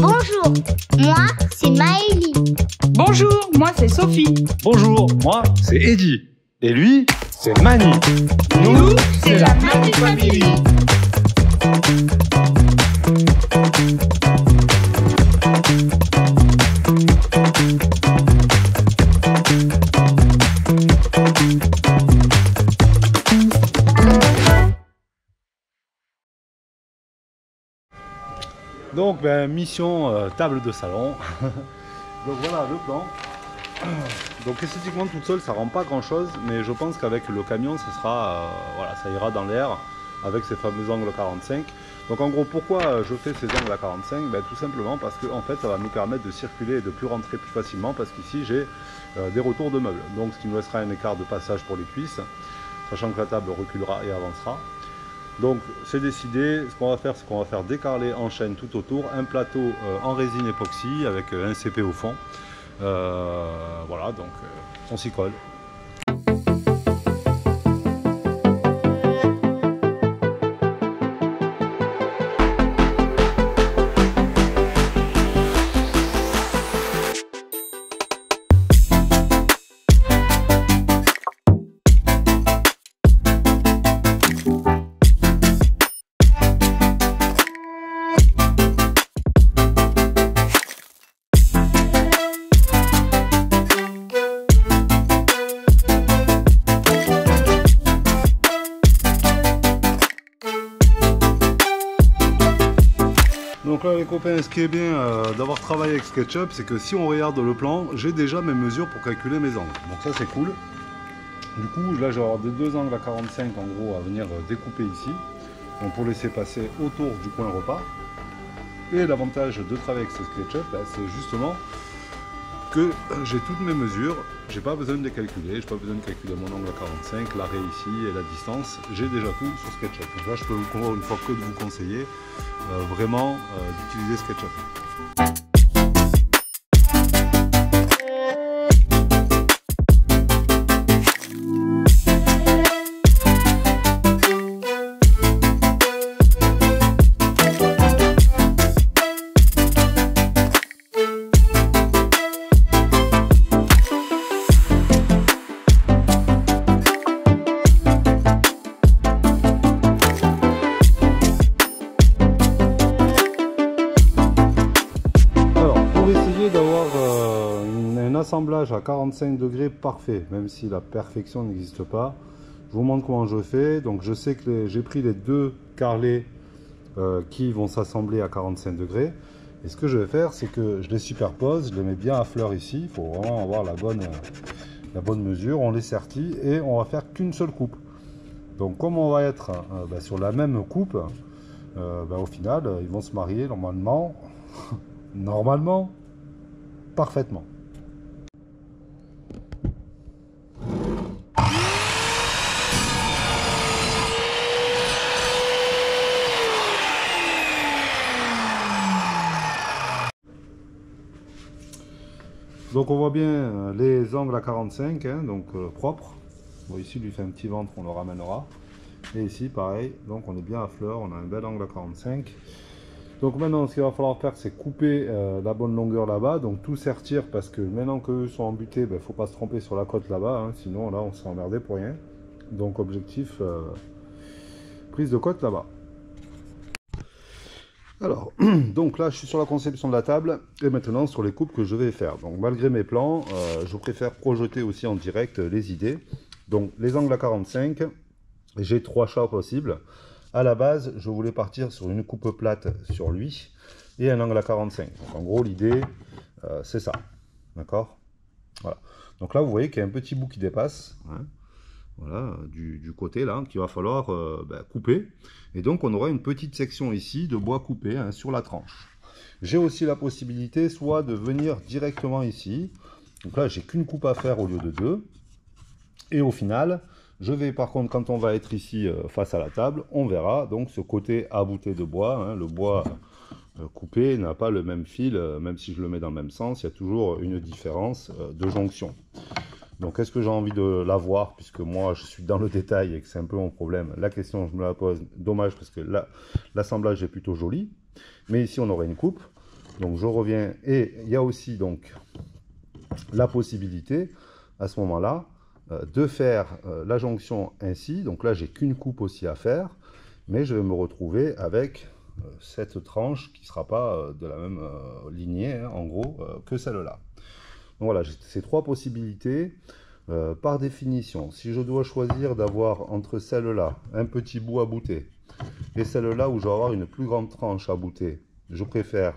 Bonjour, moi c'est Maëlie. Bonjour, moi c'est Sophie. Bonjour, moi c'est Eddy. Et lui, c'est Mani. Nous, c'est la Mani Family. Donc, mission table de salon. Donc voilà le plan. Donc esthétiquement toute seule ça rend pas grand chose, mais je pense qu'avec le camion ce sera, voilà, ça ira dans l'air avec ces fameux angles 45. Donc en gros pourquoi je fais ces angles à 45? Tout simplement parce que en fait ça va nous permettre de circuler et de plus rentrer plus facilement, parce qu'ici j'ai des retours de meubles, donc ce qui nous laissera un écart de passage pour les cuisses, sachant que la table reculera et avancera. Donc c'est décidé, ce qu'on va faire c'est qu'on va faire des carrelets en chaîne tout autour, un plateau en résine époxy avec un CP au fond. Voilà, donc on s'y colle. Donc là les copains, ce qui est bien d'avoir travaillé avec SketchUp, c'est que si on regarde le plan, j'ai déjà mes mesures pour calculer mes angles. Donc ça c'est cool. Du coup là je vais avoir des deux angles à 45 en gros à venir découper ici. Donc pour laisser passer autour du coin repas. Et l'avantage de travailler avec ce SketchUp, c'est justement que j'ai toutes mes mesures, j'ai pas besoin de les calculer, j'ai pas besoin de calculer mon angle à 45, l'arrêt ici et la distance, j'ai déjà tout sur SketchUp. Donc là je peux vous, une fois que de vous conseiller vraiment d'utiliser SketchUp. Assemblage à 45 degrés parfait, même si la perfection n'existe pas. Je vous montre comment je fais. Donc je sais que j'ai pris les deux carrelets qui vont s'assembler à 45 degrés, et ce que je vais faire c'est que je les superpose, je les mets bien à fleur ici, il faut vraiment avoir la bonne mesure. On les sertit et on va faire qu'une seule coupe. Donc comme on va être sur la même coupe, au final ils vont se marier normalement normalement parfaitement. Donc on voit bien les angles à 45, hein, donc propres. Bon, ici il lui fait un petit ventre, on le ramènera. Et ici pareil, donc on est bien à fleur, on a un bel angle à 45. Donc maintenant ce qu'il va falloir faire c'est couper la bonne longueur là-bas, donc tout sertir, parce que maintenant qu'eux sont embutés, il ne faut pas se tromper sur la côte là-bas, hein, sinon là on s'est emmerdé pour rien. Donc objectif, prise de côte là-bas. Alors, donc là je suis sur la conception de la table et maintenant sur les coupes que je vais faire. Donc malgré mes plans, je préfère projeter aussi en direct les idées. Donc les angles à 45, j'ai trois choix possibles. À la base, je voulais partir sur une coupe plate sur lui et un angle à 45. Donc en gros l'idée, c'est ça. D'accord? Voilà. Donc là vous voyez qu'il y a un petit bout qui dépasse. Hein. Voilà, du côté là, qu'il va falloir couper. Et donc on aura une petite section ici de bois coupé, hein, sur la tranche. J'ai aussi la possibilité soit de venir directement ici. Donc là j'ai qu'une coupe à faire au lieu de deux. Et au final, je vais par contre, quand on va être ici face à la table, on verra donc ce côté abouté de bois. Hein, le bois coupé n'a pas le même fil, même si je le mets dans le même sens, il y a toujours une différence de jonction. Donc est-ce que j'ai envie de l'avoir, puisque moi je suis dans le détail et que c'est un peu mon problème. La question je me la pose, dommage parce que là l'assemblage est plutôt joli. Mais ici on aurait une coupe. Donc je reviens, et il y a aussi donc la possibilité à ce moment-là de faire la jonction ainsi. Donc là j'ai qu'une coupe aussi à faire, mais je vais me retrouver avec cette tranche qui ne sera pas de la même lignée hein, en gros que celle-là. Donc voilà, j'ai ces trois possibilités. Par définition, si je dois choisir d'avoir entre celle-là un petit bout à bouter et celle-là où je vais avoir une plus grande tranche à bouter, je préfère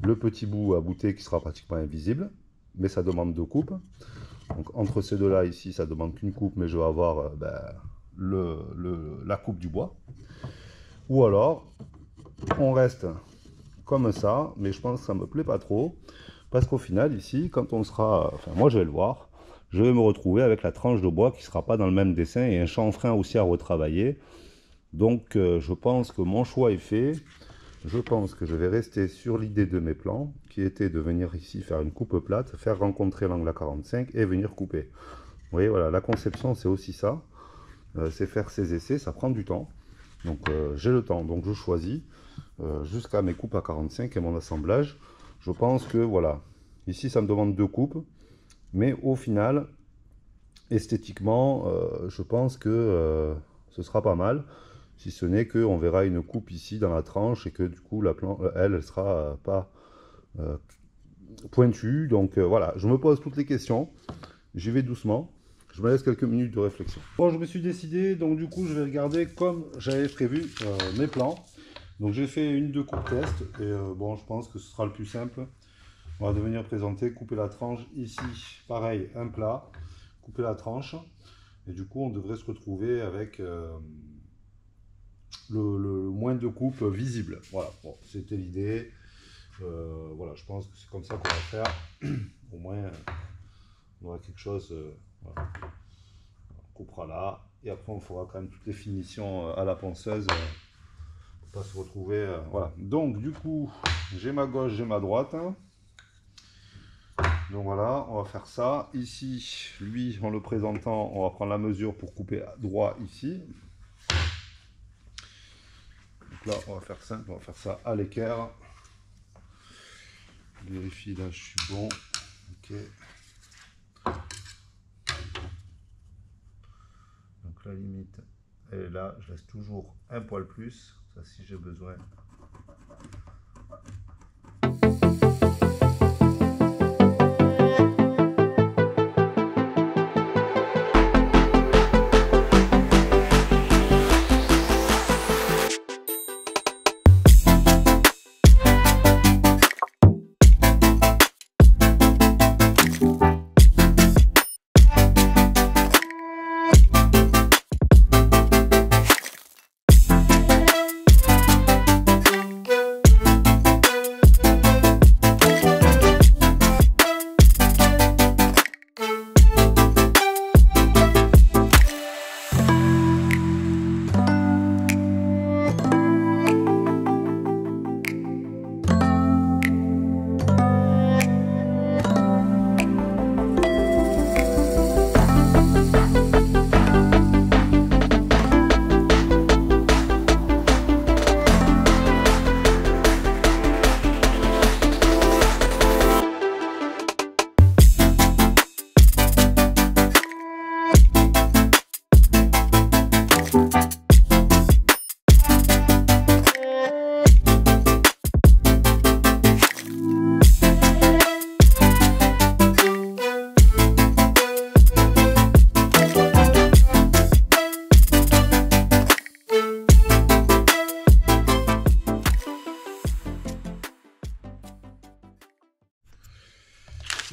le petit bout à bouter qui sera pratiquement invisible, mais ça demande deux coupes. Donc entre ces deux-là ici, ça demande qu'une coupe, mais je vais avoir la coupe du bois. Ou alors, on reste comme ça, mais je pense que ça me plaît pas trop, parce qu'au final ici, quand on sera, enfin moi je vais le voir, je vais me retrouver avec la tranche de bois qui ne sera pas dans le même dessin et un chanfrein aussi à retravailler. Donc je pense que mon choix est fait. Je pense que je vais rester sur l'idée de mes plans, qui était de venir ici faire une coupe plate, faire rencontrer l'angle à 45 et venir couper. Vous voyez, voilà, la conception c'est aussi ça. C'est faire ces essais, ça prend du temps. Donc j'ai le temps, donc je choisis jusqu'à mes coupes à 45 et mon assemblage. Je pense que voilà, ici ça me demande deux coupes. Mais au final, esthétiquement, je pense que ce sera pas mal. Si ce n'est qu'on verra une coupe ici dans la tranche et que du coup, la planche, elle sera pas pointue. Donc voilà, je me pose toutes les questions. J'y vais doucement. Je me laisse quelques minutes de réflexion. Bon, je me suis décidé. Donc du coup, je vais regarder comme j'avais prévu mes plans. Donc j'ai fait une deux coupes test. Et bon, je pense que ce sera le plus simple. On va devenir présenter, couper la tranche ici, pareil, un plat, couper la tranche, et du coup on devrait se retrouver avec le moins de coupes visible. Voilà, bon, c'était l'idée. Voilà, je pense que c'est comme ça qu'on va faire. Au moins, on aura quelque chose. Voilà. On coupera là, et après on fera quand même toutes les finitions à la ponceuse pour pas se retrouver. Voilà. Donc du coup, j'ai ma gauche, j'ai ma droite. Donc voilà, on va faire ça. Ici, lui, en le présentant, on va prendre la mesure pour couper à droit ici. Donc là, on va faire simple, on va faire ça à l'équerre. Je vérifie, là, je suis bon. Ok. Donc la limite, elle est là. Je laisse toujours un poil plus, ça si j'ai besoin.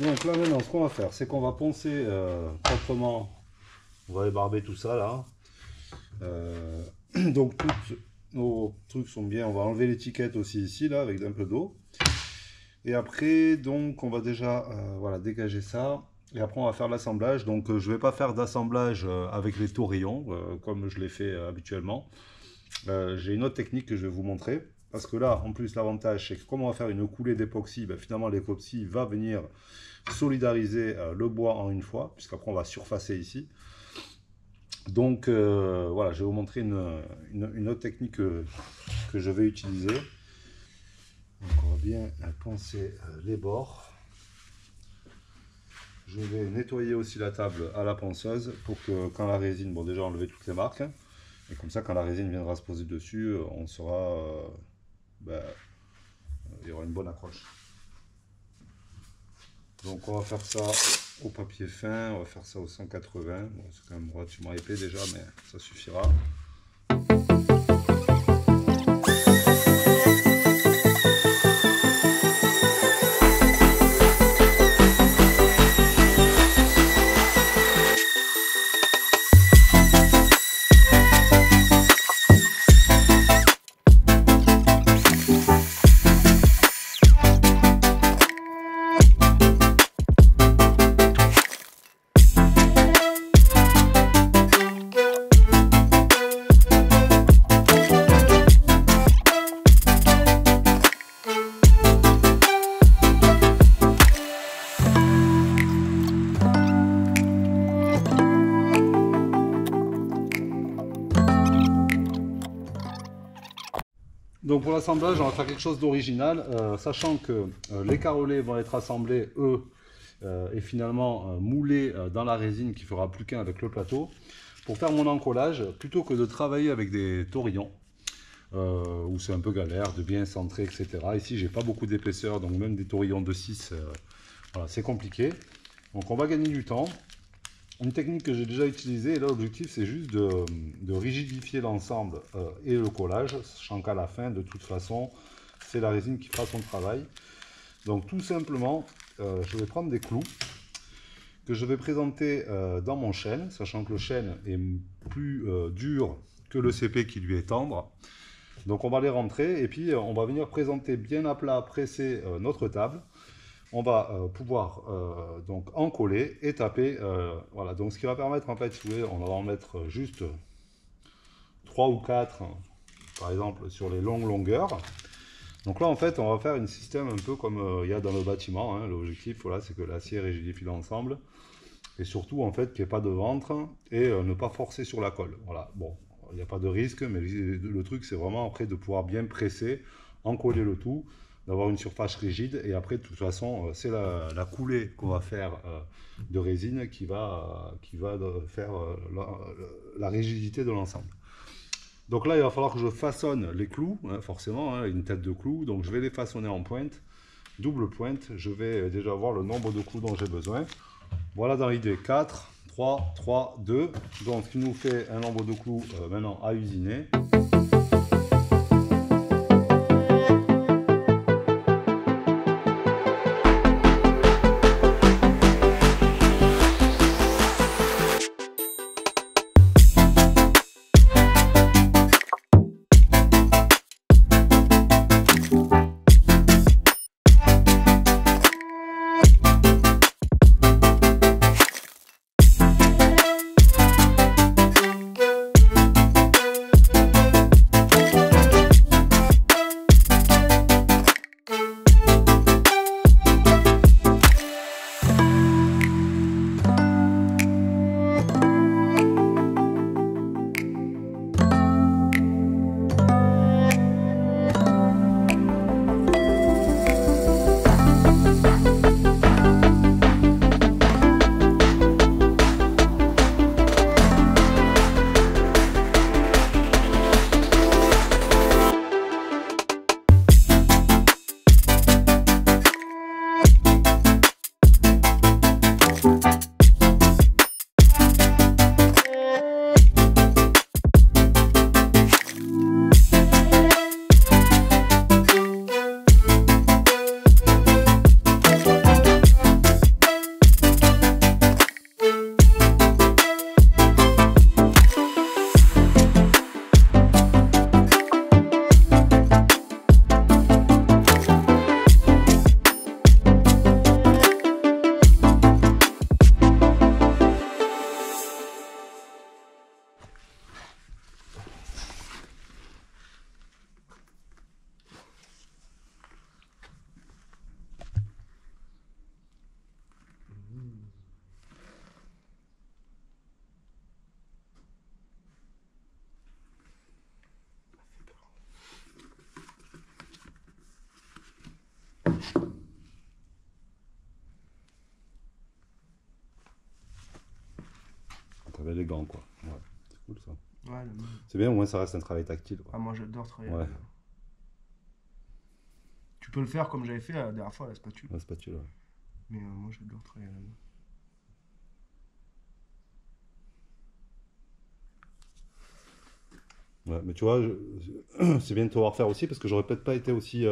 Donc là maintenant ce qu'on va faire c'est qu'on va poncer proprement, on va ébarber tout ça là. Donc tous nos trucs sont bien, on va enlever l'étiquette aussi ici là avec un peu d'eau. Et après donc on va déjà voilà, dégager ça. Et après on va faire l'assemblage. Donc je ne vais pas faire d'assemblage avec les taurillons comme je l'ai fait habituellement. J'ai une autre technique que je vais vous montrer. Parce que là, en plus, l'avantage, c'est que comme on va faire une coulée d'époxy, ben, finalement, l'époxy va venir solidariser le bois en une fois, puisqu'après, on va surfacer ici. Donc, voilà, je vais vous montrer une autre technique que je vais utiliser. Donc on va bien poncer les bords. Je vais nettoyer aussi la table à la ponceuse pour que quand la résine, bon déjà enlever toutes les marques, et comme ça quand la résine viendra se poser dessus, on sera, il y aura une bonne accroche. Donc on va faire ça au papier fin, on va faire ça au 180, bon, c'est quand même relativement épais déjà, mais ça suffira. Donc pour l'assemblage, on va faire quelque chose d'original, sachant que les carrelets vont être assemblés, eux, et finalement moulés dans la résine qui fera plus qu'un avec le plateau. Pour faire mon encollage, plutôt que de travailler avec des taurillons, où c'est un peu galère de bien centrer, etc. Ici, j'ai pas beaucoup d'épaisseur, donc même des taurillons de 6, voilà, c'est compliqué. Donc on va gagner du temps. Une technique que j'ai déjà utilisée, et là l'objectif c'est juste de rigidifier l'ensemble et le collage, sachant qu'à la fin de toute façon c'est la résine qui fera son travail. Donc tout simplement je vais prendre des clous que je vais présenter dans mon chêne, sachant que le chêne est plus dur que le CP qui lui est tendre. Donc on va les rentrer et puis on va venir présenter bien à plat, presser notre table. On va pouvoir donc encoller et taper, voilà, donc ce qui va permettre en fait, si vous voulez, on va en mettre juste 3 ou 4 par exemple sur les longues longueurs. Donc là en fait on va faire un système un peu comme il y a dans le bâtiment, hein. L'objectif voilà, c'est que l'acier rigidifie l'ensemble et surtout en fait qu'il n'y ait pas de ventre et ne pas forcer sur la colle. Voilà, bon, il n'y a pas de risque, mais le truc c'est vraiment après de pouvoir bien presser, encoller le tout, d'avoir une surface rigide et après de toute façon c'est la coulée qu'on va faire de résine qui va faire la rigidité de l'ensemble. Donc là il va falloir que je façonne les clous, hein, forcément, hein, une tête de clous, donc je vais les façonner en pointe, double pointe. Je vais déjà voir le nombre de clous dont j'ai besoin. Voilà dans l'idée 4, 3, 3, 2, donc ce qui nous fait un nombre de clous maintenant à usiner. avec les gants quoi. Ouais, c'est cool ça. Ouais, C'est bien, au moins ça reste un travail tactile. Quoi. Ah, moi j'adore travailler. Ouais. Tu peux le faire comme j'avais fait la dernière fois à la spatule. La spatule, ouais. Mais moi j'adore travailler à la main. Ouais, mais tu vois, c'est bien de te voir faire aussi parce que j'aurais peut-être pas été aussi,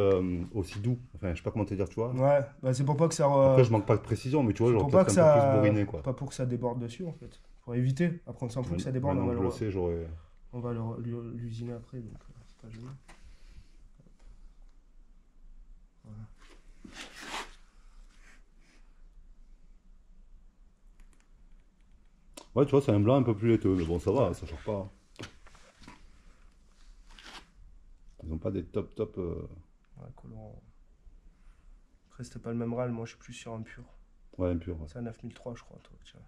aussi doux. Enfin, je sais pas comment te dire, tu vois. Ouais, bah c'est pour pas que ça. Après, je manque pas de précision, mais tu vois, j'aurais pour pas peut-être que un peu ça. plus bourriné quoi. Pas pour que ça déborde dessus en fait. Pour éviter. Après, on s'en fout que ça déborde. Maintenant que je le sais, j'aurais. On va l'usiner après, donc c'est pas gênant. Voilà. Ouais, tu vois, c'est un blanc un peu plus laiteux, mais bon, ça va, ça change pas. Ils ont pas des top. Ouais, colorant. Après, c'était pas le même râle, moi je suis plus sur un pur. Ouais, impur. Ouais. C'est un 9003, je crois, toi, tiens.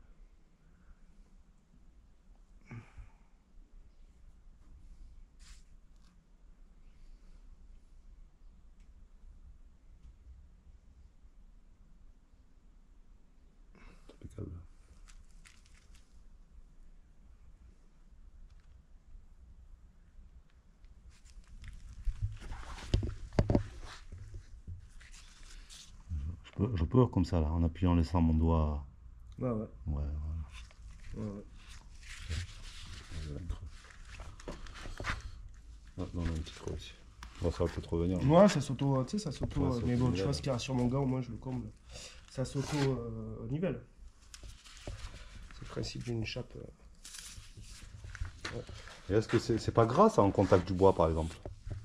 Impeccable. Je peux comme ça là, en appuyant, en laissant mon doigt. Ouais, ouais. Ouais, Ouais, ouais. Non, on a un petit creux aussi. Bon, ça va peut-être revenir. Moi, ça s'auto, tu sais, ça s'auto. Ouais, ça mais bon, tu s'auto-nivelle. vois ce qu'il y a sur mon gars, au moins je le comble. Ça s'auto nivelle. C'est le principe d'une chape. Ouais. Et est-ce que c'est pas gras ça en contact du bois par exemple?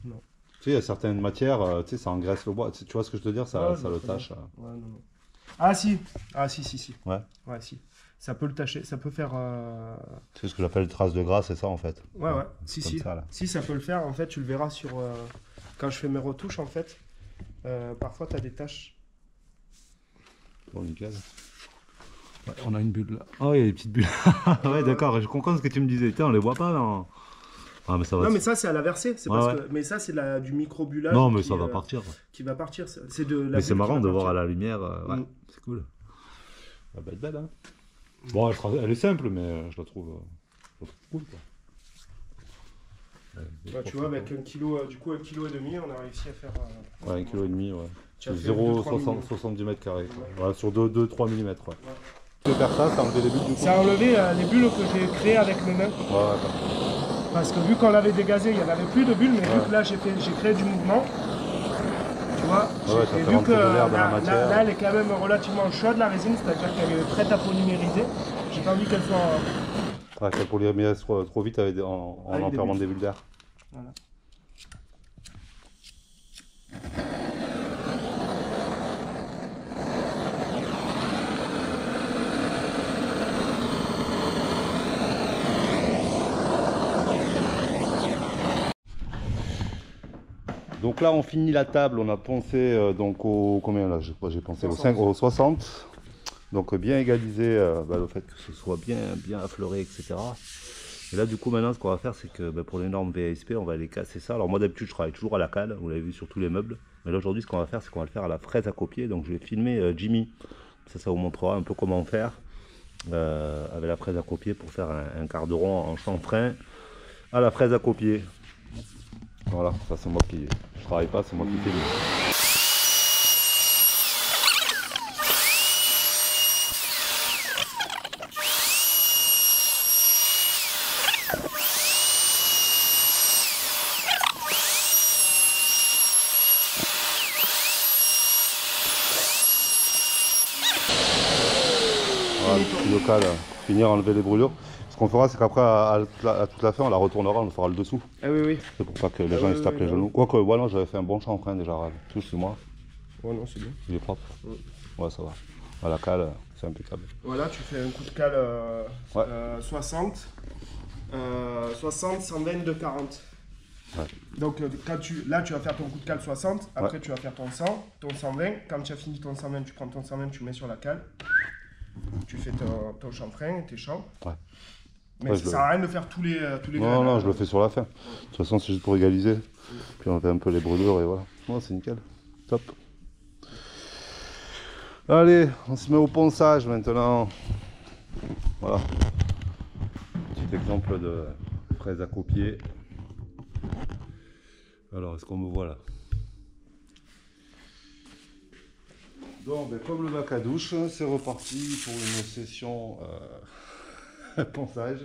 Non. Tu sais, il y a certaines matières, tu sais, ça engraisse le bois. Tu vois ce que je veux dire? Ça, Ouais, ça le tâche. Ouais, non, non. Ah si. Ah si. Ouais. Ouais, si. Ça peut le tâcher, ça peut faire. C'est ce que j'appelle traces de gras, c'est ça en fait. Ouais. C'est Si, comme si. ça, là. Si, ça peut le faire. En fait, tu le verras sur. Quand je fais mes retouches, en fait, parfois tu as des taches. Bon, nickel. Ouais, on a une bulle là. Oh, il y a des petites bulles. Ouais, d'accord, je comprends ce que tu me disais. Putain, on les voit pas là. Ah, mais ça va. Non, mais ça, c'est à la versée. C'est Ouais, parce ouais. que... Mais ça, c'est du microbullage. Non, mais ça va partir. Qui va partir. C'est de la Mais c'est bulle qui marrant va de voir partir. à la lumière. Ouais, Mm. c'est cool. Elle va être belle, hein. Bon, elle est simple, mais je la trouve cool, quoi. Ouais, tu vois, avec 1 kg, du coup, 1,5 kg, on a réussi à faire. Ouais, 1,5 kg, ouais. Tu as C'est fait 0,70 m². Ouais. Ouais, sur 2-3 mm. Ouais. Tu peux faire ça, c'est enlever les bulles du coup. Ça a enlevé les bulles que j'ai créées avec mes mains. Ouais, d'accord. Parce que vu qu'on l'avait dégazé, il n'y en avait plus de bulles, mais Ouais. vu que là, j'ai créé du mouvement. Tu vois, Ouais, ça et fait vu rentrer que de l'air dans la matière. là, elle est quand même relativement chaude, la résine, c'est-à-dire qu'elle est prête à polymériser. J'ai pas envie qu'elle soit. Ah, qu'elle polymérise trop vite avec en Avec des enfermant bulles. des bulles d'air. Voilà. Donc là, on finit la table, on a pensé donc au combien là? J'ai pensé 60. au 60. Donc bien égaliser le fait que ce soit bien affleuré, etc. Et là, du coup, maintenant, ce qu'on va faire, c'est que pour les normes VASP, on va aller casser ça. Alors moi, d'habitude, je travaille toujours à la cale, vous l'avez vu sur tous les meubles. Mais là, aujourd'hui, ce qu'on va faire, c'est qu'on va le faire à la fraise à copier. Donc je vais filmer Jimmy. Ça vous montrera un peu comment faire avec la fraise à copier pour faire un quart de rond en chanfrein à la fraise à copier. Voilà, ça c'est moi qui... Je travaille pas, c'est moi qui filme. Voilà, le petit local, pour finir, enlever les brûlures. Ce qu'on fera, c'est qu'après, à toute la fin, on la retournera, on fera le dessous. Ah oui, oui. C'est pour pas que les Ah gens oui, ils se tapent oui, les oui. genoux. Quoique, voilà, j'avais fait un bon chanfrein déjà. Tout chez moi, Ouais, non, c'est bien. il est propre. Oui. Ouais, ça va. À la cale, c'est impeccable. Voilà, tu fais un coup de cale Ouais. 60, 120 de 40. Ouais. Donc là tu vas faire ton coup de cale 60, après tu vas faire ton 100, ton 120. Quand tu as fini ton 120, tu prends ton 120, tu le mets sur la cale. Tu fais ton chanfrein, tes champs. Ouais. Mais Ouais, ça sert à rien de faire tous les Non, grains. non, je le fais sur la fin. De toute façon, c'est juste pour égaliser. Puis on fait un peu les brûlures et voilà. Ouais, c'est nickel. Top. Allez, on se met au ponçage maintenant. Voilà. Petit exemple de fraise à copier. Alors, est-ce qu'on me voit là? Donc, ben, comme le bac à douche, c'est reparti pour une session ponçage.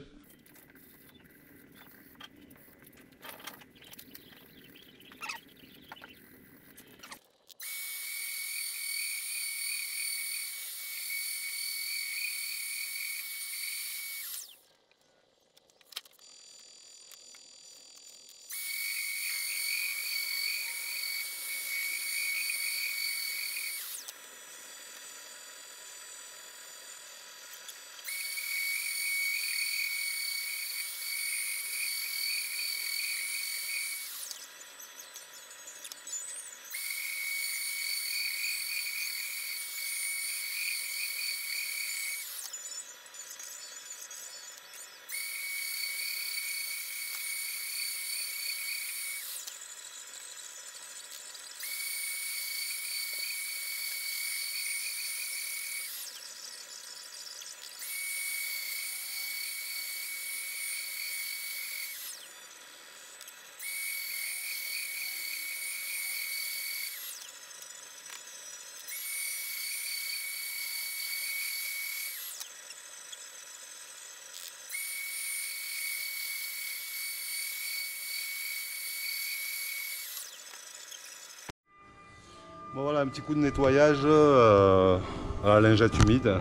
Bon voilà, un petit coup de nettoyage à la lingette humide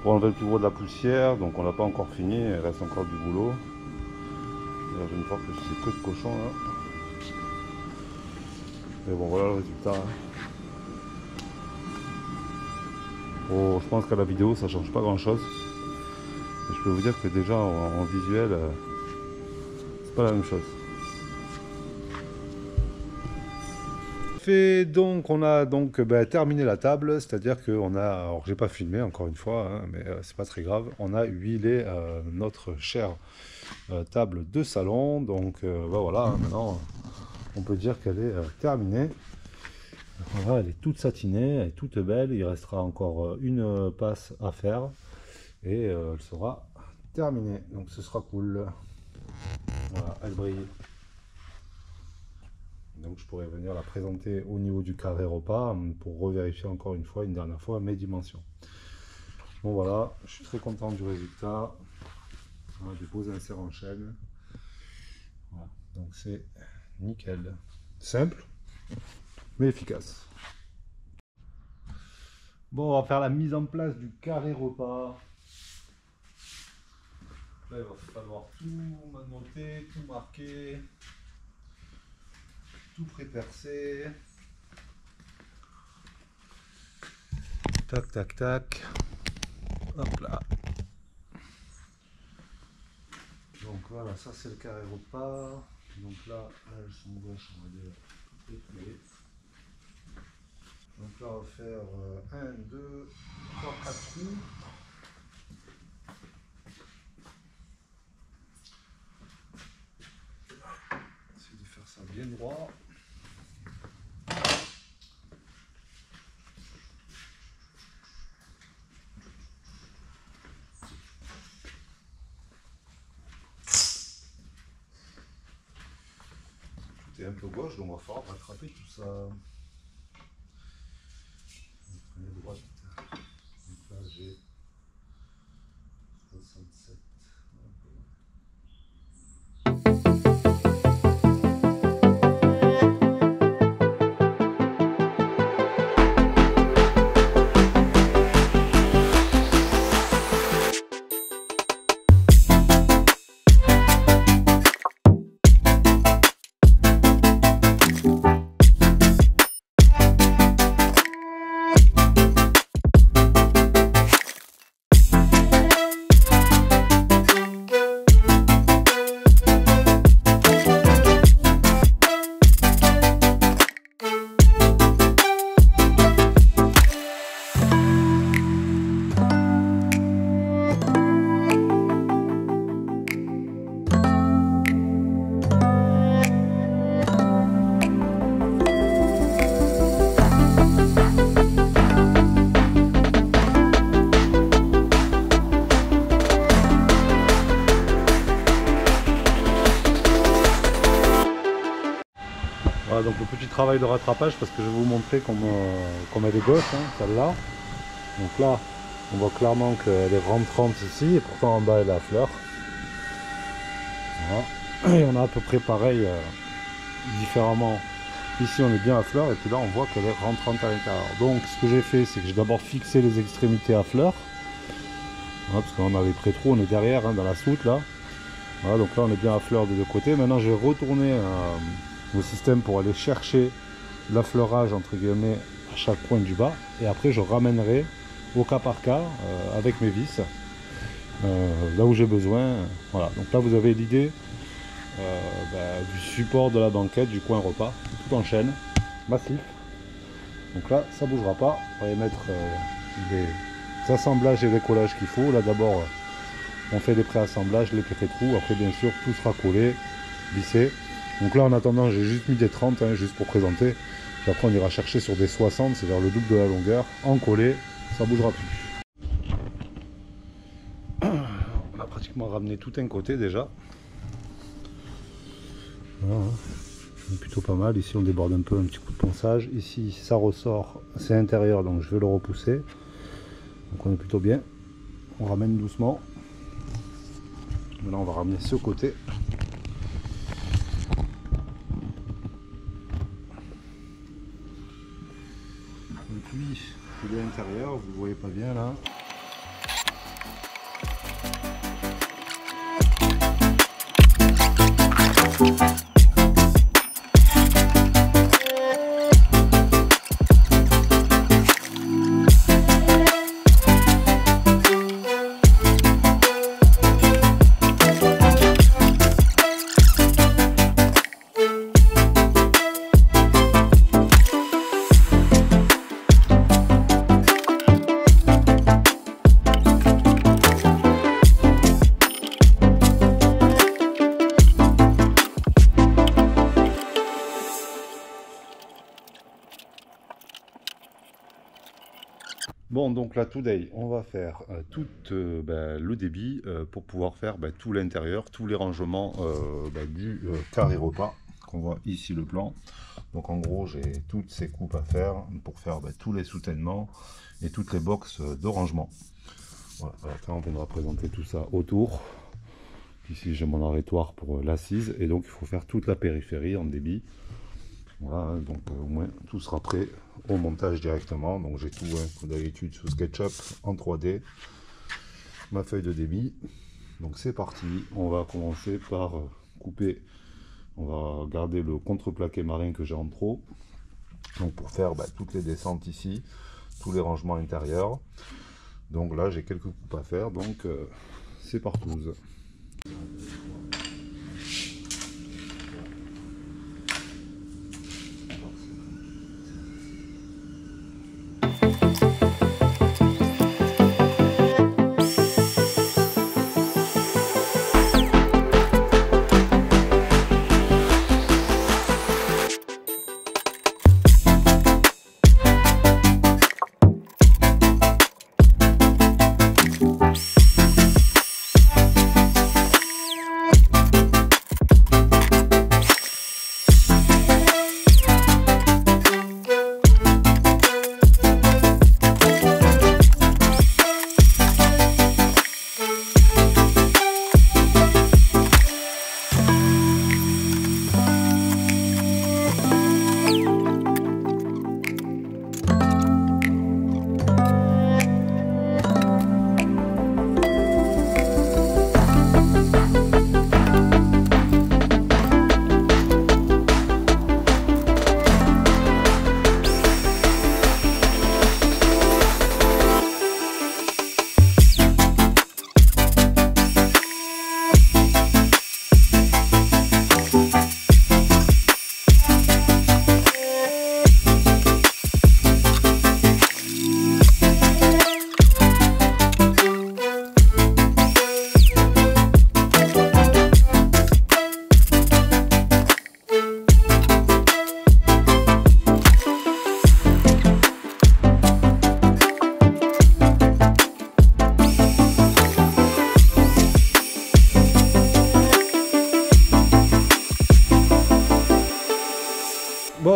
pour enlever le plus gros de la poussière. Donc on n'a pas encore fini, il reste encore du boulot. Là, je ne vois que c'est que de cochon là. Mais bon voilà le résultat. Bon, je pense qu'à la vidéo ça change pas grand chose. Mais je peux vous dire que déjà en visuel c'est pas la même chose. Donc on a donc terminé la table, c'est-à-dire qu'on a, alors j'ai pas filmé encore une fois, hein, mais c'est pas très grave, on a huilé notre chère table de salon, donc voilà, hein, maintenant on peut dire qu'elle est terminée. Voilà, elle est toute satinée, elle est toute belle, il restera encore une passe à faire et elle sera terminée, donc ce sera cool. Voilà, elle brille. Donc je pourrais venir la présenter au niveau du carré repas pour revérifier encore une fois, une dernière fois, mes dimensions. Bon voilà, je suis très content du résultat. Voilà, des beaux inserts en chaîne. Voilà, donc c'est nickel. Simple, mais efficace. Bon, on va faire la mise en place du carré repas. Là, il va falloir tout noter, tout marquer. Tout pré-percé. Tac, tac, tac. Hop là. Donc voilà, ça c'est le carré repas. Donc là, elles sont gauche, on va dire tout pré. Donc là, on va faire 1, 2, 3, 4 trous. Essayer de faire ça bien droit. Un peu gauche, donc on va falloir rattraper tout ça. Prenez droite. Donc là j'ai 67. travail de rattrapage parce que je vais vous montrer comme elle est gauche, hein, celle-là. Donc là, on voit clairement qu'elle est rentrante ici et pourtant en bas elle est à fleur. Voilà. Et on a à peu près pareil différemment. Ici on est bien à fleur et puis là on voit qu'elle est rentrante à l'intérieur. Donc ce que j'ai fait, c'est que j'ai d'abord fixé les extrémités à fleur. Voilà, parce qu'on a les pré-trous, on est derrière hein, dans la soute là. Voilà, donc là on est bien à fleur des deux côtés. Maintenant je vais retourner au système pour aller chercher l'affleurage entre guillemets à chaque point du bas. Et après je ramènerai au cas par cas avec mes vis là où j'ai besoin. Voilà, donc là vous avez l'idée du support de la banquette, du coin repas, tout en chaîne, massif. Donc là ça bougera pas. On va y mettre les assemblages et les collages qu'il faut. Là d'abord on fait les pré-assemblages, les pré-trous, après bien sûr tout sera collé, vissé. Donc là en attendant j'ai juste mis des 30 hein, juste pour présenter. Puis après on ira chercher sur des 60, c'est-à-dire le double de la longueur, en collé, ça bougera plus. On a pratiquement ramené tout un côté déjà. Voilà, hein. Plutôt pas mal. Ici on déborde un peu, un petit coup de ponçage. Ici ça ressort, c'est intérieur donc je vais le repousser. Donc on est plutôt bien. On ramène doucement. Maintenant on va ramener ce côté. Et puis de l'intérieur, vous ne voyez pas bien là. Bon, donc là, today, on va faire tout le débit pour pouvoir faire tout l'intérieur, tous les rangements du carré repas qu'on voit ici le plan. Donc en gros, j'ai toutes ces coupes à faire pour faire tous les soutènements et toutes les boxes de rangement. Voilà, après on viendra présenter tout ça autour. Ici, j'ai mon arrêtoir pour l'assise et donc il faut faire toute la périphérie en débit. Voilà, donc au moins tout sera prêt au montage directement. Donc j'ai tout comme d'habitude sous SketchUp en 3D, ma feuille de débit. Donc c'est parti, on va commencer par couper. On va garder le contreplaqué marin que j'ai en trop, donc pour faire toutes les descentes ici, tous les rangements intérieurs. Donc là j'ai quelques coupes à faire, donc c'est partouze.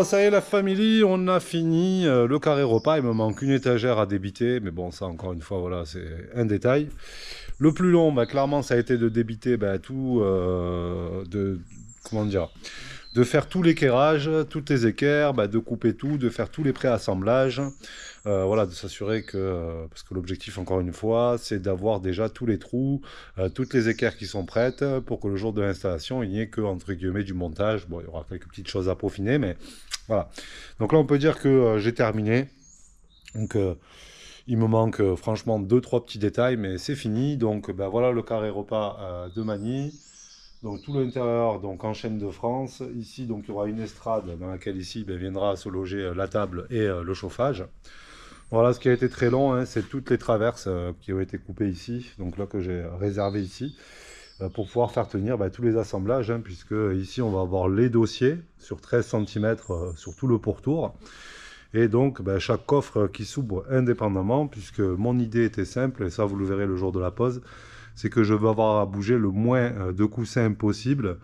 ça y est la famille, on a fini le carré repas. Il me manque une étagère à débiter, mais bon, ça encore une fois, voilà, c'est un détail. Le plus long, bah, clairement, ça a été de débiter tout, comment dire, de faire tout l'équerrage, toutes les équerres, de couper tout, de faire tous les préassemblages. Voilà, de s'assurer que, parce que l'objectif, encore une fois, c'est d'avoir déjà tous les trous, toutes les équerres qui sont prêtes, pour que le jour de l'installation, il n'y ait que, entre guillemets, du montage. Bon, il y aura quelques petites choses à peaufiner, mais voilà. Donc là, on peut dire que j'ai terminé. Donc, il me manque franchement 2-3 petits détails, mais c'est fini. Donc, voilà le carré repas de Magny. Donc tout l'intérieur donc en chaîne de France. Ici, donc il y aura une estrade dans laquelle ici viendra se loger la table et le chauffage. Voilà, ce qui a été très long, hein, c'est toutes les traverses qui ont été coupées ici, donc là que j'ai réservé ici, pour pouvoir faire tenir tous les assemblages, hein, puisque ici on va avoir les dossiers sur 13 cm sur tout le pourtour, et donc chaque coffre qui s'ouvre indépendamment, puisque mon idée était simple, et ça vous le verrez le jour de la pose, c'est que je veux avoir à bouger le moins de coussins possible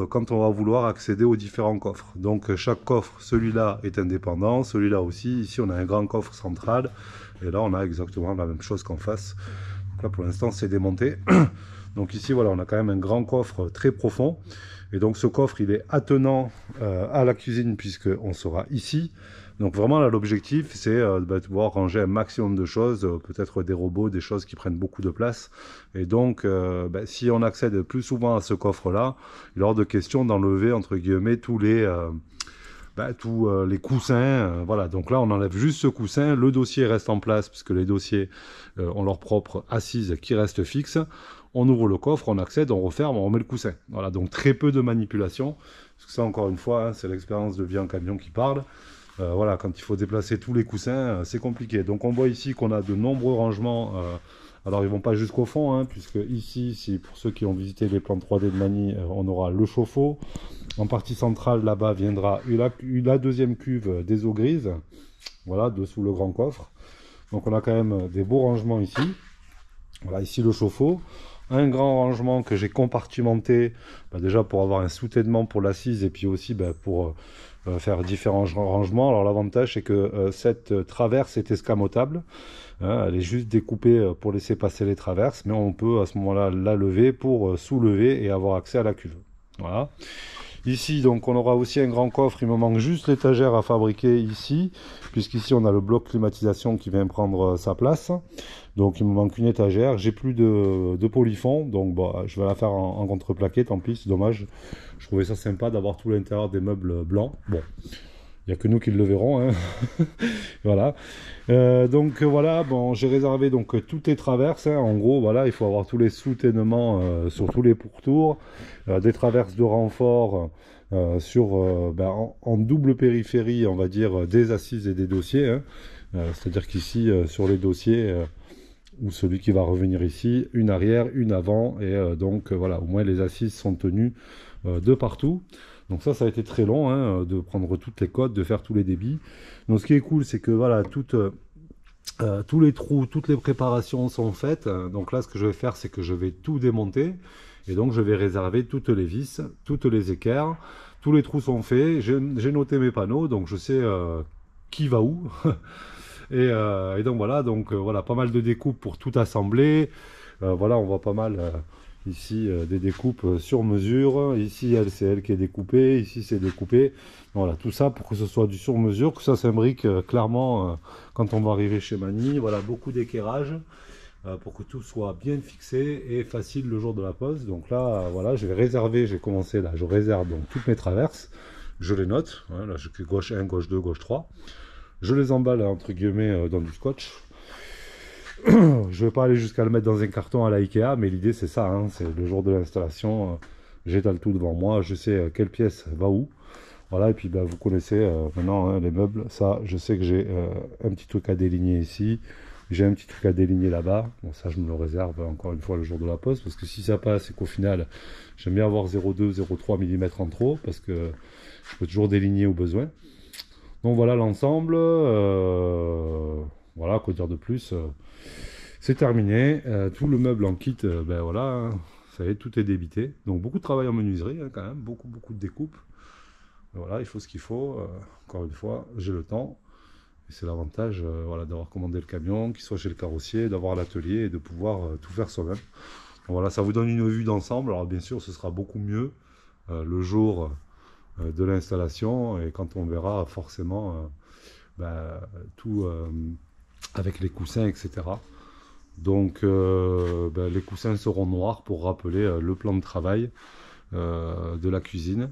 quand on va vouloir accéder aux différents coffres. Donc chaque coffre, celui-là est indépendant, celui-là aussi. Ici on a un grand coffre central et là on a exactement la même chose qu'en face. Donc là pour l'instant c'est démonté. Donc ici voilà, on a quand même un grand coffre très profond. Et donc ce coffre il est attenant à la cuisine puisqu'on sera ici. Donc vraiment là l'objectif c'est de pouvoir ranger un maximum de choses, peut-être des robots, des choses qui prennent beaucoup de place. Et donc si on accède plus souvent à ce coffre là, il est hors de question d'enlever entre guillemets tous les coussins. Voilà, donc là on enlève juste ce coussin, le dossier reste en place puisque les dossiers ont leur propre assise qui reste fixe. On ouvre le coffre, on accède, on referme, on remet le coussin. Voilà, donc très peu de manipulation. Parce que ça encore une fois, hein, c'est l'expérience de vie en camion qui parle. Voilà, quand il faut déplacer tous les coussins, c'est compliqué. Donc on voit ici qu'on a de nombreux rangements. Alors ils vont pas jusqu'au fond, hein, puisque ici, pour ceux qui ont visité les plans 3D de Magny, on aura le chauffe-eau. En partie centrale, là-bas, viendra la deuxième cuve des eaux grises. Voilà, dessous le grand coffre. Donc on a quand même des beaux rangements ici. Voilà, ici le chauffe-eau. Un grand rangement que j'ai compartimenté, déjà pour avoir un soutènement pour l'assise et puis aussi pour faire différents rangements. Alors l'avantage c'est que cette traverse est escamotable, hein, elle est juste découpée pour laisser passer les traverses, mais on peut à ce moment-là la lever pour soulever et avoir accès à la cuve. Voilà. Ici donc on aura aussi un grand coffre, il me manque juste l'étagère à fabriquer ici, puisqu'ici on a le bloc climatisation qui vient prendre sa place. Donc il me manque une étagère, j'ai plus de polyfond, donc je vais la faire en contreplaqué, tant pis, c'est dommage. Je trouvais ça sympa d'avoir tout l'intérieur des meubles blancs. Bon, il n'y a que nous qui le verrons, hein. Voilà. Donc voilà, bon, j'ai réservé donc toutes les traverses, hein. En gros, voilà, il faut avoir tous les soutènements sur tous les pourtours, des traverses de renfort en double périphérie, on va dire, des assises et des dossiers, hein. C'est-à-dire qu'ici, sur les dossiers, ou celui qui va revenir ici, une arrière, une avant, et donc voilà, au moins les assises sont tenues de partout. Donc ça a été très long, hein, de prendre toutes les codes, de faire tous les débits. Donc ce qui est cool, c'est que voilà, tous les trous, toutes les préparations sont faites. Donc là, ce que je vais faire, c'est que je vais tout démonter, et donc je vais réserver toutes les vis, toutes les équerres, tous les trous sont faits. J'ai noté mes panneaux, donc je sais qui va où. Et donc voilà, voilà, pas mal de découpes pour tout assembler. Voilà, on voit pas mal ici des découpes sur mesure. Ici, c'est elle qui est découpée. Ici, c'est découpé. Voilà, tout ça pour que ce soit du sur mesure, que ça s'imbrique clairement quand on va arriver chez Magny. Voilà, beaucoup d'équerrage pour que tout soit bien fixé et facile le jour de la pose. Donc là, voilà, je vais réserver. J'ai commencé là, je réserve donc toutes mes traverses. Je les note. Voilà, j'ai gauche 1, gauche 2, gauche 3. Je les emballe entre guillemets dans du scotch. Je vais pas aller jusqu'à le mettre dans un carton à la Ikea, mais l'idée c'est ça, hein, c'est le jour de l'installation, j'étale tout devant moi, je sais quelle pièce va où. Voilà, et puis vous connaissez maintenant, hein, les meubles, ça je sais que j'ai un petit truc à déligner ici, j'ai un petit truc à déligner là-bas. Bon, ça je me le réserve encore une fois le jour de la pose, parce que si ça passe et qu'au final j'aime bien avoir 0,2, 0,3 mm en trop, parce que je peux toujours déligner au besoin. Donc voilà l'ensemble, voilà, quoi dire de plus, c'est terminé, tout le meuble en kit, voilà, hein, ça y est, tout est débité. Donc beaucoup de travail en menuiserie, hein, quand même, beaucoup de découpes. Voilà, il faut ce qu'il faut. Encore une fois, j'ai le temps. Et c'est l'avantage voilà, d'avoir commandé le camion, qu'il soit chez le carrossier, d'avoir l'atelier et de pouvoir tout faire soi-même. Voilà, ça vous donne une vue d'ensemble. Alors bien sûr, ce sera beaucoup mieux le jour de l'installation et quand on verra forcément tout avec les coussins, etc. Donc les coussins seront noirs pour rappeler le plan de travail de la cuisine.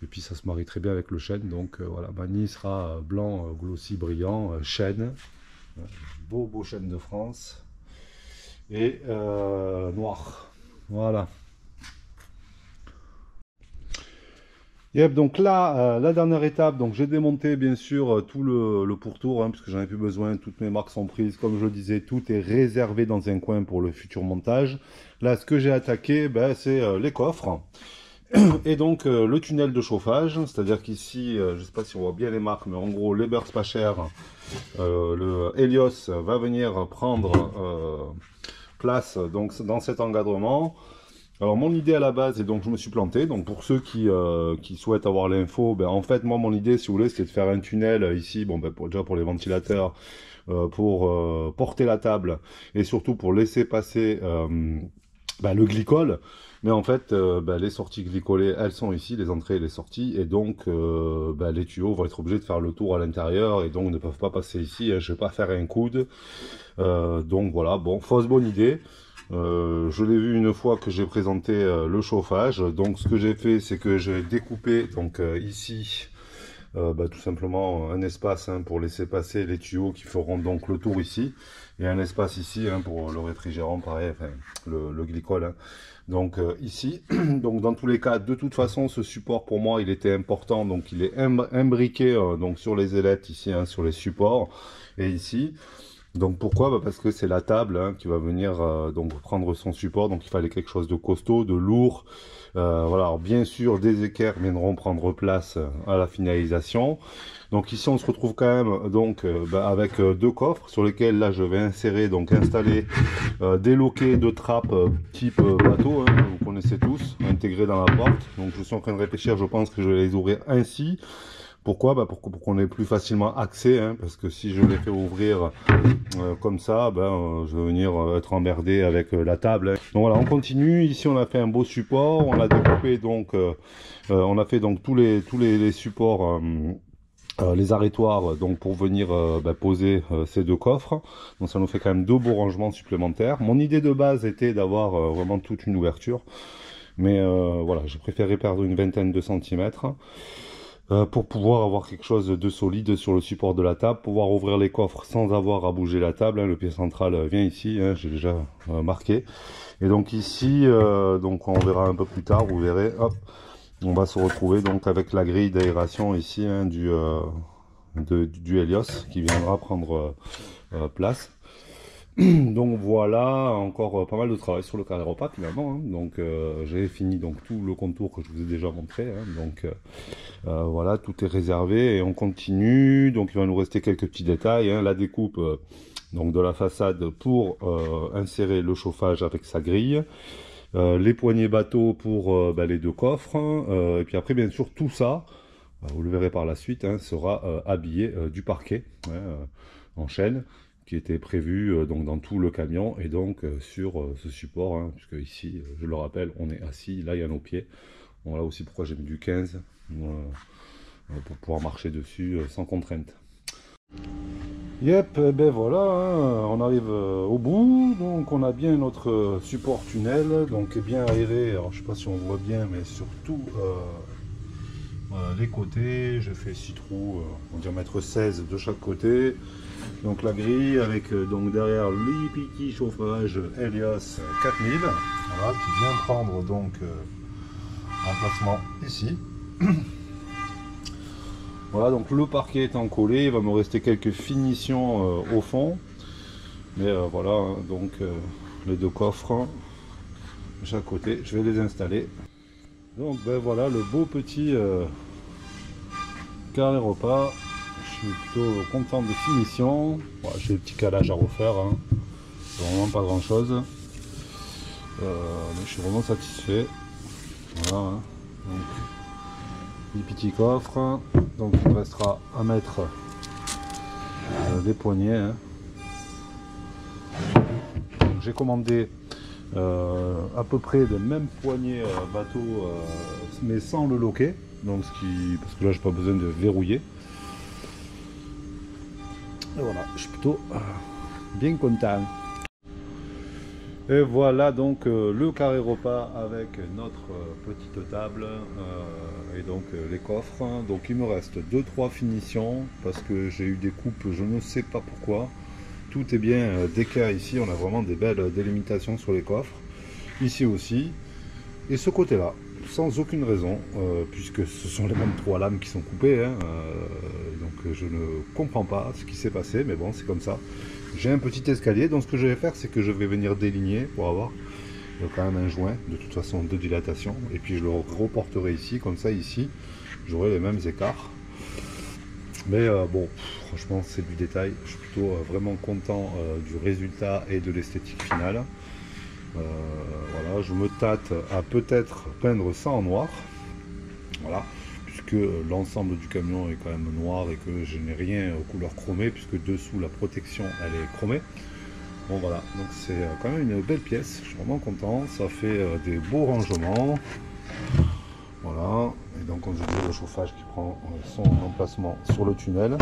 Et puis ça se marie très bien avec le chêne. Donc voilà, Magny sera blanc, glossy, brillant, chêne. Beau chêne de France. Et noir. Voilà. Yep, donc là, la dernière étape, donc j'ai démonté bien sûr tout le pourtour, hein, puisque j'en ai plus besoin, toutes mes marques sont prises, comme je le disais, tout est réservé dans un coin pour le futur montage. Là, ce que j'ai attaqué, c'est les coffres, et donc le tunnel de chauffage, c'est-à-dire qu'ici, je ne sais pas si on voit bien les marques, mais en gros, les Burst pas chers, le Helios va venir prendre place donc, dans cet encadrement. Alors mon idée à la base, et donc je me suis planté, donc pour ceux qui souhaitent avoir l'info, en fait moi mon idée si vous voulez c'était de faire un tunnel ici, déjà pour les ventilateurs, pour porter la table et surtout pour laisser passer le glycol. Mais en fait les sorties glycolées elles sont ici, les entrées et les sorties, et donc les tuyaux vont être obligés de faire le tour à l'intérieur et donc ne peuvent pas passer ici, hein, je vais pas faire un coude, donc voilà, bon, fausse bonne idée. Je l'ai vu une fois que j'ai présenté le chauffage. Donc ce que j'ai fait, c'est que j'ai découpé donc ici tout simplement un espace pour laisser passer les tuyaux qui feront donc le tour ici, et un espace ici pour le réfrigérant, pareil, enfin le glycol. Hein. Donc ici, donc dans tous les cas, de toute façon, ce support pour moi il était important, donc il est imbriqué donc sur les ailettes ici, hein, sur les supports, et ici. Donc pourquoi? Parce que c'est la table qui va venir donc prendre son support, donc il fallait quelque chose de costaud, de lourd. Voilà, alors bien sûr des équerres viendront prendre place à la finalisation. Donc ici on se retrouve quand même donc avec deux coffres sur lesquels là je vais insérer, donc installer des loquets de trappe type bateau, que vous connaissez tous, intégrés dans la porte. Donc je suis en train de réfléchir, je pense que je vais les ouvrir ainsi. Pourquoi? Pour qu'on ait plus facilement accès, parce que si je les fais ouvrir comme ça, je vais venir être emmerdé avec la table. Donc voilà, on continue. Ici, on a fait un beau support. On a découpé donc, on a fait donc tous les supports, les arrêtoirs, donc pour venir poser ces deux coffres. Donc ça nous fait quand même deux beaux rangements supplémentaires. Mon idée de base était d'avoir vraiment toute une ouverture, mais voilà, j'ai préféré perdre une vingtaine de centimètres. Pour pouvoir avoir quelque chose de solide sur le support de la table, pouvoir ouvrir les coffres sans avoir à bouger la table. Le pied central vient ici, j'ai déjà marqué. Et donc ici, donc on verra un peu plus tard, vous verrez, hop, on va se retrouver donc avec la grille d'aération ici du Helios qui viendra prendre place. Donc voilà, encore pas mal de travail sur le carré repas finalement. Donc j'ai fini donc tout le contour que je vous ai déjà montré. Donc voilà, tout est réservé et on continue. Donc il va nous rester quelques petits détails. La découpe donc de la façade pour insérer le chauffage avec sa grille. Les poignées bateau pour les deux coffres. Et puis après bien sûr tout ça, vous le verrez par la suite, sera habillé du parquet en chêne, qui était prévu donc dans tout le camion et donc sur ce support, puisque ici, je le rappelle, on est assis, là il y a nos pieds. Voilà aussi pourquoi j'ai mis du 15, pour pouvoir marcher dessus sans contrainte. Yep, voilà, on arrive au bout, donc on a bien notre support tunnel, donc bien aéré. Alors je sais pas si on voit bien, mais surtout les côtés, je fais 6 trous en diamètre 16 de chaque côté. Donc la grille avec donc derrière l'IPT chauffage Helios 4000, voilà, qui vient prendre donc emplacement ici. Voilà, donc le parquet étant collé, il va me rester quelques finitions au fond. Mais voilà, donc les deux coffres de chaque côté, je vais les installer. Donc voilà le beau petit carré repas. Je suis plutôt content des finitions. Bon, j'ai des petits calages à refaire, vraiment pas grand chose. Mais je suis vraiment satisfait. Voilà, donc, des petits coffres. Donc il me restera à mettre des poignées. Hein. J'ai commandé à peu près le même poignet bateau, mais sans le loquet. Donc parce que là j'ai pas besoin de verrouiller. Et voilà, je suis plutôt bien content. Et voilà donc le carré repas avec notre petite table et donc les coffres. Donc il me reste 2-3 finitions parce que j'ai eu des coupes, je ne sais pas pourquoi. Tout est bien d'équerre ici, on a vraiment des belles délimitations sur les coffres. Ici aussi. Et ce côté-là, sans aucune raison, puisque ce sont les mêmes 3 lames qui sont coupées. Hein, donc je ne comprends pas ce qui s'est passé, mais bon, c'est comme ça. J'ai un petit escalier, donc ce que je vais faire, c'est que je vais venir déligner pour avoir quand même un joint, de toute façon, de dilatation. Et puis je le reporterai ici, comme ça, ici, j'aurai les mêmes écarts. Mais bon, franchement, c'est du détail. Je suis plutôt vraiment content du résultat et de l'esthétique finale. Voilà, je me tâte à peut-être peindre ça en noir. Voilà, puisque l'ensemble du camion est quand même noir et que je n'ai rien aux couleurs chromées, puisque dessous la protection elle est chromée. Bon voilà, donc c'est quand même une belle pièce, je suis vraiment content, ça fait des beaux rangements. Voilà, et donc on a le chauffage qui prend son emplacement sur le tunnel.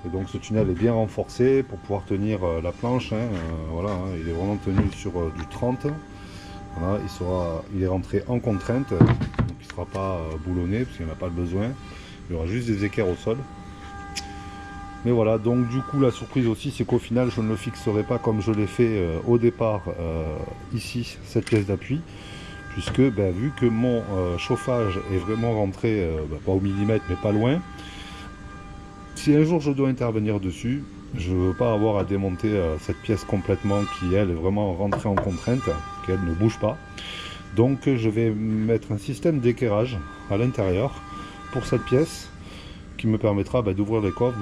Et donc ce tunnel est bien renforcé pour pouvoir tenir la planche, hein, voilà, hein, il est vraiment tenu sur du 30. Voilà, il est rentré en contrainte, donc il ne sera pas boulonné parce qu'il n'y en a pas le besoin. Il y aura juste des équerres au sol. Mais voilà, donc du coup la surprise aussi c'est qu'au final je ne le fixerai pas comme je l'ai fait au départ ici, cette pièce d'appui. Puisque vu que mon chauffage est vraiment rentré, pas au millimètre mais pas loin, si un jour je dois intervenir dessus, je ne veux pas avoir à démonter cette pièce complètement qui elle est vraiment rentrée en contrainte, qu'elle ne bouge pas. Donc je vais mettre un système d'équerrage à l'intérieur pour cette pièce qui me permettra d'ouvrir les coffres,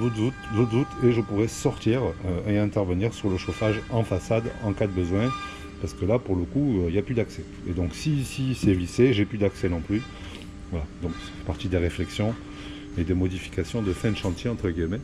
et je pourrai sortir et intervenir sur le chauffage en façade en cas de besoin. Parce que là pour le coup il n'y a plus d'accès. Et donc si ici c'est vissé, j'ai plus d'accès non plus. Voilà, donc c'est partie des réflexions et des modifications de fin de chantier entre guillemets.